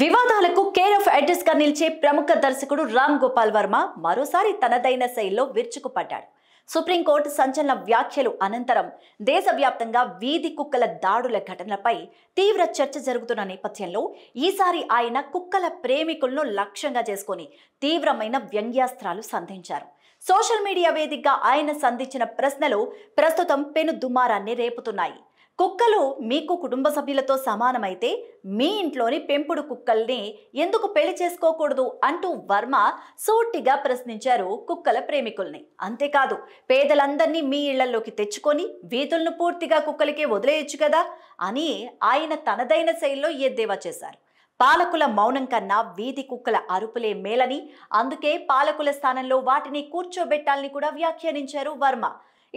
వివాదాలకు care of address గా నిలిచే ప్రముఖ దర్శకుడు రామ్ గోపాల్ వర్మ మరోసారి తనదైన శైలిలో విరుచుకుపడ్డాడు. సుప్రీంకోర్టు సంచలన వ్యాఖ్యలు అనంతరం దేశవ్యాప్తంగా వీధి కుక్కల దాడుల ఘటనలపై తీవ్ర చర్చ జరుగుతున్న నేపథ్యంలో ఈసారి ఆయన కుక్కల ప్రేమికులను లక్ష్యంగా చేసుకొని తీవ్రమైన వ్యంగ్యాస్త్రాలు సంధించారు. సోషల్ మీడియా వేదికగా ఆయన సంధించిన ప్రశ్నలు ప్రస్తుతం పెను దుమారాన్ని రేపుతున్నాయి. కుక్కలు మీకు కుటుంబ సభ్యులతో సమానమైతే మీ ఇంట్లోని పెంపుడు కుక్కల్ని ఎందుకు పెళ్లి చేసుకోకూడదు అంటూ వర్మ సూటిగా ప్రశ్నించారు కుక్కల ప్రేమికుల్ని. అంతేకాదు, పేదలందరినీ మీ ఇళ్లలోకి తెచ్చుకొని వీధులను పూర్తిగా కుక్కలకే వదిలేయచ్చు కదా అని ఆయన తనదైన శైలిలో ఎద్దేవా చేశారు. పాలకుల మౌనం కన్నా వీధి కుక్కల అరుపులే మేలని, అందుకే పాలకుల స్థానంలో వాటిని కూర్చోబెట్టాలని కూడా వ్యాఖ్యానించారు వర్మ.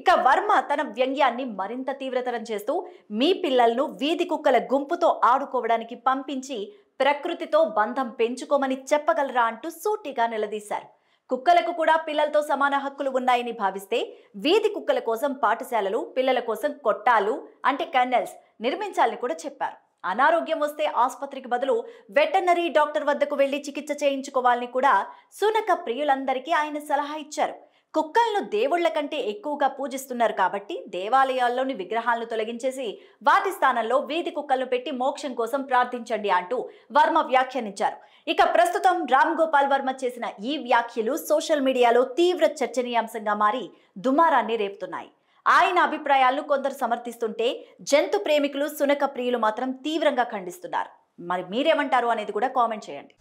ఇక వర్మ తన వ్యంగ్యాన్ని మరింత తీవ్రతరం చేస్తూ మీ పిల్లలను వీధి కుక్కల గుంపుతో ఆడుకోవడానికి పంపించి ప్రకృతితో బంధం పెంచుకోమని చెప్పగలరా అంటూ సూటిగా నిలదీశారు. కుక్కలకు కూడా పిల్లలతో సమాన హక్కులు ఉన్నాయని భావిస్తే వీధి కుక్కల కోసం పాఠశాలలు, పిల్లల కోసం కొట్టాలు అంటే కెన్నెల్స్ నిర్మించాలని కూడా చెప్పారు. అనారోగ్యం వస్తే ఆసుపత్రికి బదులు వెటర్నరీ డాక్టర్ వద్దకు వెళ్లి చికిత్స చేయించుకోవాలని కూడా శునక ప్రియులందరికీ ఆయన సలహా ఇచ్చారు. కుక్కలను దేవుళ్ల కంటే ఎక్కువగా పూజిస్తున్నారు కాబట్టి దేవాలయాల్లోని విగ్రహాలను తొలగించేసి వాటి స్థానంలో వీధి కుక్కలను పెట్టి మోక్షం కోసం ప్రార్థించండి అంటూ వర్మ వ్యాఖ్యానించారు. ఇక ప్రస్తుతం రామ్ గోపాల్ వర్మ చేసిన ఈ వ్యాఖ్యలు సోషల్ మీడియాలో తీవ్ర చర్చనీయాంశంగా మారి దుమారాన్ని రేపుతున్నాయి. ఆయన అభిప్రాయాలను కొందరు సమర్థిస్తుంటే జంతు ప్రేమికులు, శునక ప్రియులు మాత్రం తీవ్రంగా ఖండిస్తున్నారు. మరి మీరేమంటారు అనేది కూడా కామెంట్ చేయండి.